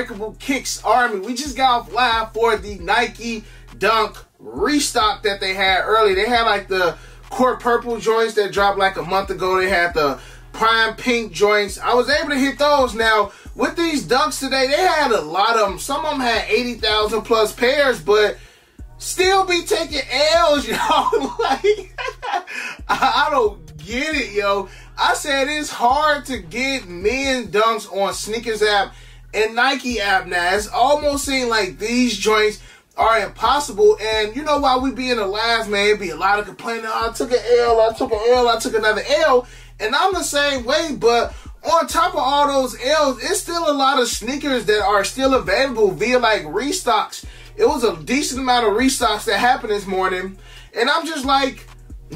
Unbreakable Kicks Army. We just got off live for the Nike Dunk restock that they had early. They had like the Court Purple joints that dropped like a month ago. They had the Prime Pink joints. I was able to hit those. Now, with these Dunks today, they had a lot of them. Some of them had 80,000 plus pairs, but still be taking L's, yo. Like, I don't get it, yo. I said it's hard to get men Dunks on Sneakers app and Nike app now. It's almost seemed like these joints are impossible. And you know, while we be in the live, man, it'd be a lot of complaining. Oh, I took an L, I took an L, I took another L. And I'm the same way, but on top of all those L's, it's still a lot of sneakers that are still available via like restocks. It was a decent amount of restocks that happened this morning. And I'm just like,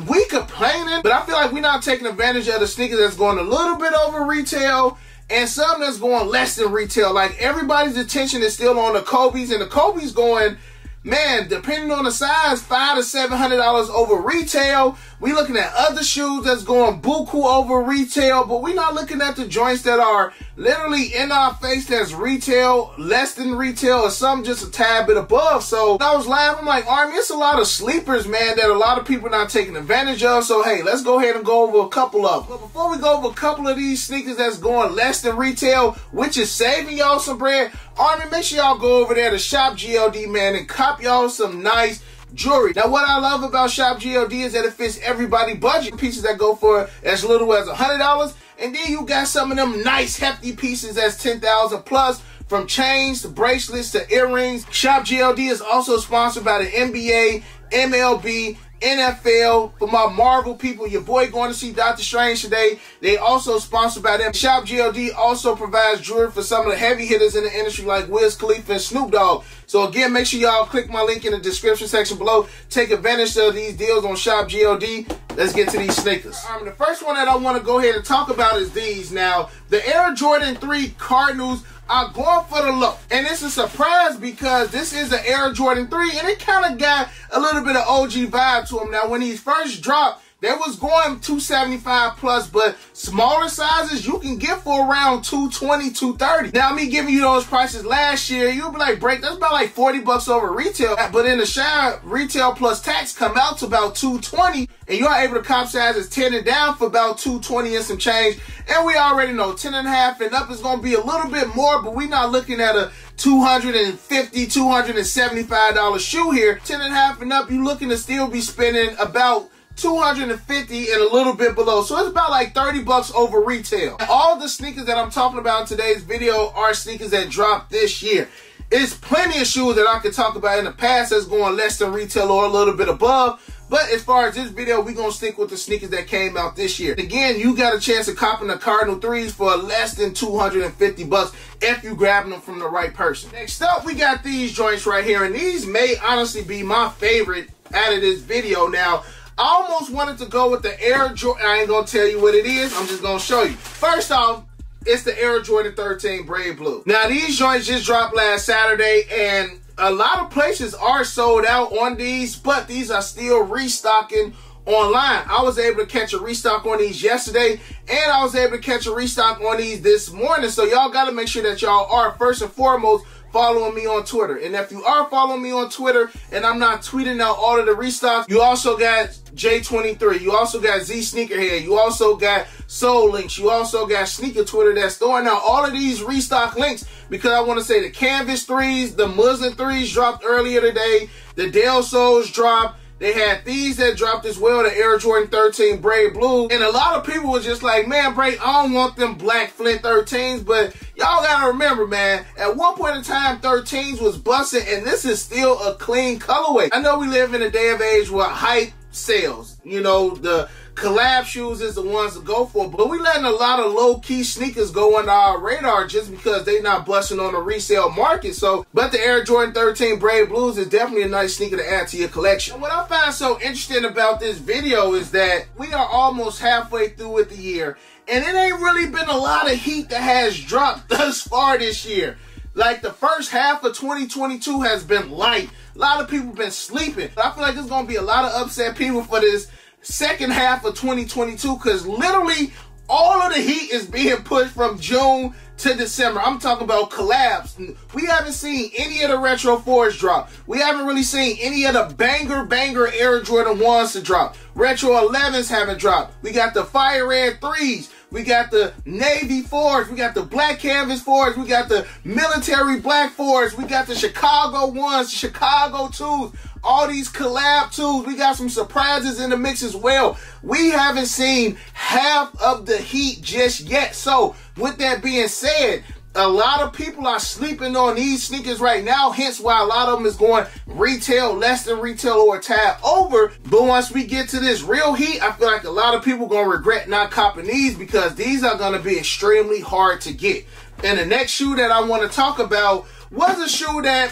we complaining, but I feel like we're not taking advantage of the sneakers that's going a little bit over retail and some that's going less than retail. Like, everybody's attention is still on the Kobe's, and the Kobe's going, man, depending on the size, $500 to $700 over retail. We looking at other shoes that's going buku over retail, but we not looking at the joints that are literally in our face that's retail, less than retail, or some just a tad bit above. So I was laughing, I'm like, Army, it's a lot of sleepers, man, that a lot of people not taking advantage of. So hey, let's go ahead and go over a couple of them. But before we go over a couple of these sneakers that's going less than retail, which is saving y'all some bread, Army, make sure y'all go over there to Shop GLD, man, and cop y'all some nice jewelry. Now, what I love about Shop GLD is that it fits everybody budget. Pieces that go for as little as $100, and then you got some of them nice hefty pieces that's 10,000 plus, from chains to bracelets to earrings. Shop GLD is also sponsored by the NBA, MLB, NFL. For my Marvel people, your boy going to see Doctor Strange today. They also sponsored by them. Shop GLD also provides jewelry for some of the heavy hitters in the industry like Wiz Khalifa and Snoop Dogg. So again, make sure y'all click my link in the description section below. Take advantage of these deals on Shop GLD. Let's get to these sneakers. The first one that I want to go ahead and talk about is these. Now, the Air Jordan 3 Cardinals are going for the low. And it's a surprise because this is the Air Jordan 3, and it kind of got a little bit of OG vibe to them. Now, when these first dropped, they was going 275 plus, but smaller sizes you can get for around 220, 230. Now, me giving you those prices last year, you'll be like, break, that's about like 40 bucks over retail. But in the shop, retail plus tax come out to about 220, and you're able to cop sizes 10 and down for about 220 and some change. And we already know 10 and a half and up is going to be a little bit more, but we're not looking at a $250, $275 shoe here. 10 and a half and up, you're looking to still be spending about $250 and a little bit below. So it's about like 30 bucks over retail. All the sneakers that I'm talking about in today's video are sneakers that dropped this year. It's plenty of shoes that I could talk about in the past that's going less than retail or a little bit above. But as far as this video, we're going to stick with the sneakers that came out this year. Again, you got a chance of copping the Cardinal 3s for less than 250 bucks if you grabbing them from the right person. Next up, we got these joints right here. And these may honestly be my favorite out of this video. Now, I almost wanted to go with the Air Jordan. I ain't going to tell you what it is. I'm just going to show you. First off, it's the Air Jordan 13 Brave Blue. Now, these joints just dropped last Saturday, and a lot of places are sold out on these, but these are still restocking online. I was able to catch a restock on these yesterday, and I was able to catch a restock on these this morning. So y'all got to make sure that y'all are, first and foremost, following me on Twitter. And if you are following me on Twitter and I'm not tweeting out all of the restocks, you also got J23, you also got Z Sneakerhead, you also got Soul Links, you also got Sneaker Twitter that's throwing out all of these restock links, because I want to say the Canvas 3s, the Muslin 3s dropped earlier today, the Del Sols dropped. They had these that dropped as well, the Air Jordan 13 Brave Blue. And a lot of people were just like, man, Brave, I don't want them black Flint 13s. But y'all got to remember, man, at one point in time, 13s was busting, and this is still a clean colorway. I know we live in a day of age where hype sells. You know, the collab shoes is the ones to go for, but we letting a lot of low-key sneakers go under our radar just because they not busting on the resale market. So, but the Air Jordan 13 Brave Blues is definitely a nice sneaker to add to your collection. And what I find so interesting about this video is that we are almost halfway through with the year, and it ain't really been a lot of heat that has dropped thus far this year. Like, the first half of 2022 has been light. A lot of people been sleeping. I feel like there's going to be a lot of upset people for this second half of 2022, because literally all of the heat is being pushed from June to December. I'm talking about collabs. We haven't seen any of the Retro 4s drop. We haven't really seen any of the banger Air Jordan 1s to drop. Retro 11s haven't dropped. We got the Fire Red 3s. We got the Navy 4s. We got the Black Canvas 4s. We got the Military Black 4s. We got the Chicago 1s, Chicago 2s. All these collab 2s. We got some surprises in the mix as well. We haven't seen half of the heat just yet. So, with that being said, a lot of people are sleeping on these sneakers right now, hence why a lot of them is going retail, less than retail, or a tad over. But once we get to this real heat, I feel like a lot of people are going to regret not copping these because these are going to be extremely hard to get. And the next shoe that I want to talk about was a shoe that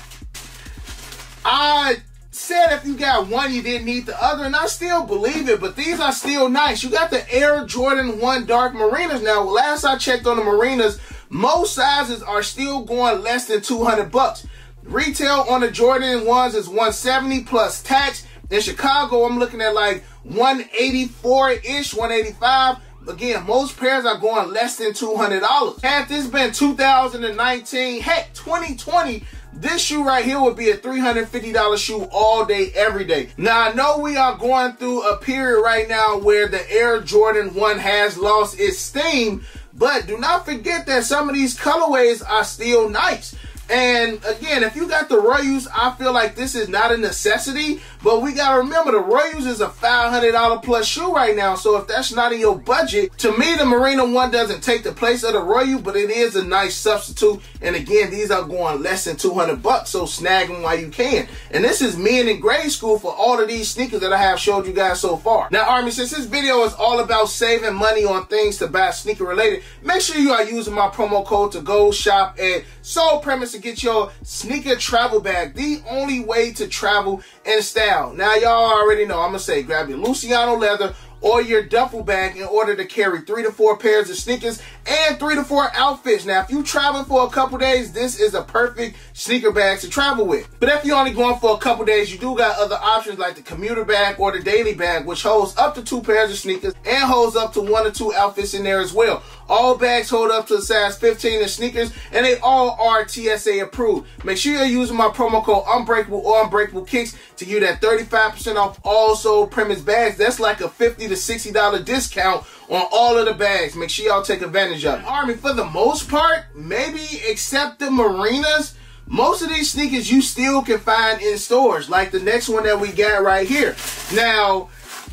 I said if you got one, you didn't need the other, and I still believe it, but these are still nice. You got the Air Jordan 1 Dark Marinas. Now, last I checked on the Marinas, most sizes are still going less than $200. Retail on the Jordan 1s is $170 plus tax. In Chicago, I'm looking at like $184-ish, $185. Again, most pairs are going less than $200. Had this been 2019, heck, 2020, this shoe right here would be a $350 shoe all day, every day. Now, I know we are going through a period right now where the Air Jordan 1 has lost its steam, but do not forget that some of these colorways are still nice. And again, if you got the Royals, I feel like this is not a necessity, but we got to remember the Royals is a $500 plus shoe right now. So if that's not in your budget, to me, the Marina 1 doesn't take the place of the Royal, but it is a nice substitute. And again, these are going less than $200, so snag them while you can. And this is men in grade school for all of these sneakers that I have showed you guys so far. Now, Army, since this video is all about saving money on things to buy sneaker related, make sure you are using my promo code to go shop at Soul Premise to get your sneaker travel bag, the only way to travel in style. Now, y'all already know, I'm going to say grab your Luciano leather or your duffel bag in order to carry 3 to 4 pairs of sneakers and 3 to 4 outfits. Now, if you traveling for a couple days, this is a perfect sneaker bag to travel with. But if you're only going for a couple days, you do got other options like the commuter bag or the daily bag, which holds up to 2 pairs of sneakers and holds up to 1 or 2 outfits in there as well. All bags hold up to a size 15 in sneakers, and they all are TSA approved. Make sure you're using my promo code Unbreakable or Unbreakable Kicks to get that 35% off all Soul Premise bags. That's like a $50 to $60 discount on all of the bags. Make sure y'all take advantage of it. Army, for the most part, maybe except the Marinas, most of these sneakers you still can find in stores, like the next one that we got right here. Now,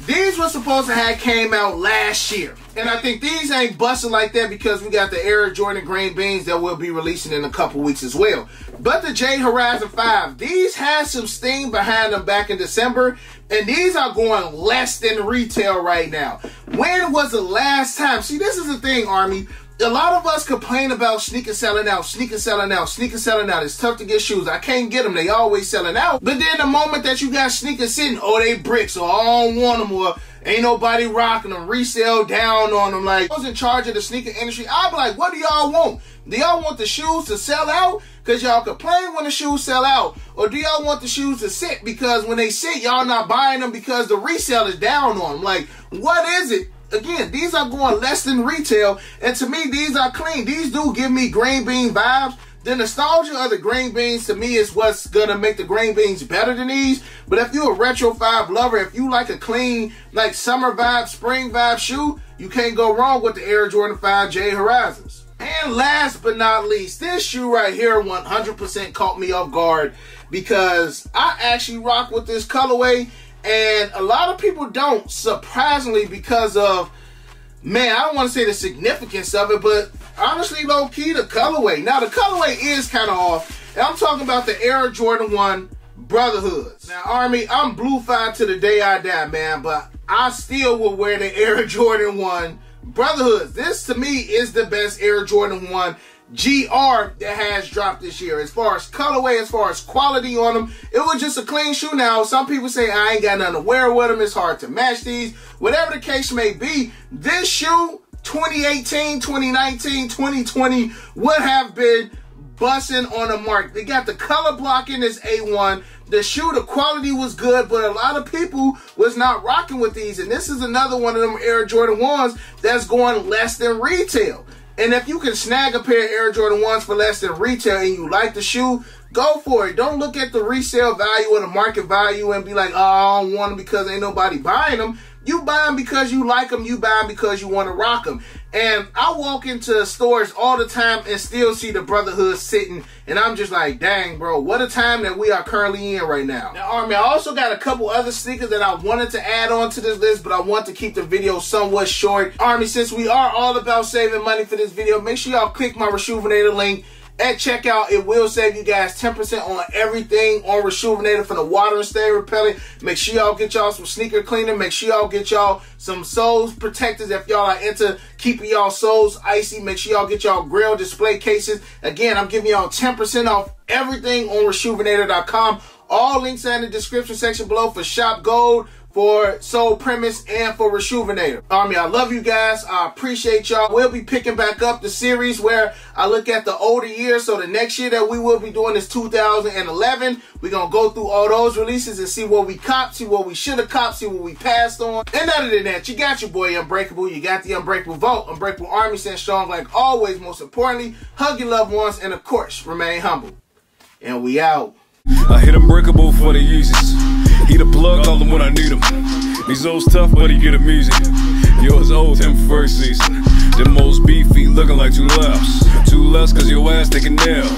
these were supposed to have came out last year. And I think these ain't busting like that because we got the Air Jordan Green Beans that we'll be releasing in a couple weeks as well. But the J Horizon 5, these had some steam behind them back in December, and these are going less than retail right now. When was the last time? See, this is the thing, Army. A lot of us complain about sneakers selling out, sneakers selling out, sneakers selling out. It's tough to get shoes. I can't get them. They always selling out. But then the moment that you got sneakers sitting, oh, they bricks, or I don't want them, or ain't nobody rocking them, resale down on them. Like, I was in charge of the sneaker industry. I'd be like, what do y'all want? Do y'all want the shoes to sell out because y'all complain when the shoes sell out? Or do y'all want the shoes to sit because when they sit, y'all not buying them because the resale is down on them? Like, what is it? Again, these are going less than retail, and to me, these are clean. These do give me green bean vibes. The nostalgia of the green beans, to me, is what's going to make the green beans better than these. But if you're a Retro 5 lover, if you like a clean, like summer vibe, spring vibe shoe, you can't go wrong with the Air Jordan 5 J Horizons. And last but not least, this shoe right here 100% caught me off guard because I actually rock with this colorway. And a lot of people don't, surprisingly, because of, man, I don't want to say the significance of it, but honestly, low-key, the colorway. Now, the colorway is kind of off, and I'm talking about the Air Jordan 1 Brotherhoods. Now, Army, I'm blue-fied to the day I die, man, but I still will wear the Air Jordan 1 Brotherhoods. This, to me, is the best Air Jordan 1 GR that has dropped this year. As far as colorway, as far as quality on them, it was just a clean shoe. Now, some people say I ain't got nothing to wear with them. It's hard to match these. Whatever the case may be, this shoe, 2018, 2019, 2020, would have been busting on the mark. They got the color blocking as A1. The shoe, the quality was good, but a lot of people was not rocking with these. And this is another one of them Air Jordan 1s that's going less than retail. And if you can snag a pair of Air Jordan 1s for less than retail and you like the shoe, go for it. Don't look at the resale value or the market value and be like, oh, I don't want them because ain't nobody buying them. You buy them because you like them. You buy them because you want to rock them. And I walk into stores all the time and still see the Brotherhood sitting. And I'm just like, dang, bro, what a time that we are currently in right now. Now, Army, I also got a couple other sneakers that I wanted to add on to this list, but I want to keep the video somewhat short. Army, since we are all about saving money for this video, make sure y'all click my Reshoevn8r link at checkout. It will save you guys 10% on everything on Reshoevn8r, from the water and stain repellent. Make sure y'all get y'all some sneaker cleaner. Make sure y'all get y'all some soles protectors if y'all are into keeping y'all soles icy. Make sure y'all get y'all grill display cases. Again, I'm giving y'all 10% off everything on Reshoevn8r.com. All links are in the description section below for Shop Gold, for Soul Premise, and for Reshoevn8r. Army, I love you guys. I appreciate y'all. We'll be picking back up the series where I look at the older years. So the next year that we will be doing is 2011. We're going to go through all those releases and see what we copped, see what we should have copped, see what we passed on. And other than that, you got your boy Unbreakable. You got the Unbreakable Vote. Unbreakable Army, stand strong like always. Most importantly, hug your loved ones and, of course, remain humble. And we out. I hit Unbreakable for the Yeezys. He the plug, call him when I need him. These old's tough, but he get him easy. Yours old, him first season. Them most beefy, looking like 2 lefts. 2 lefts, cause your ass taking nail.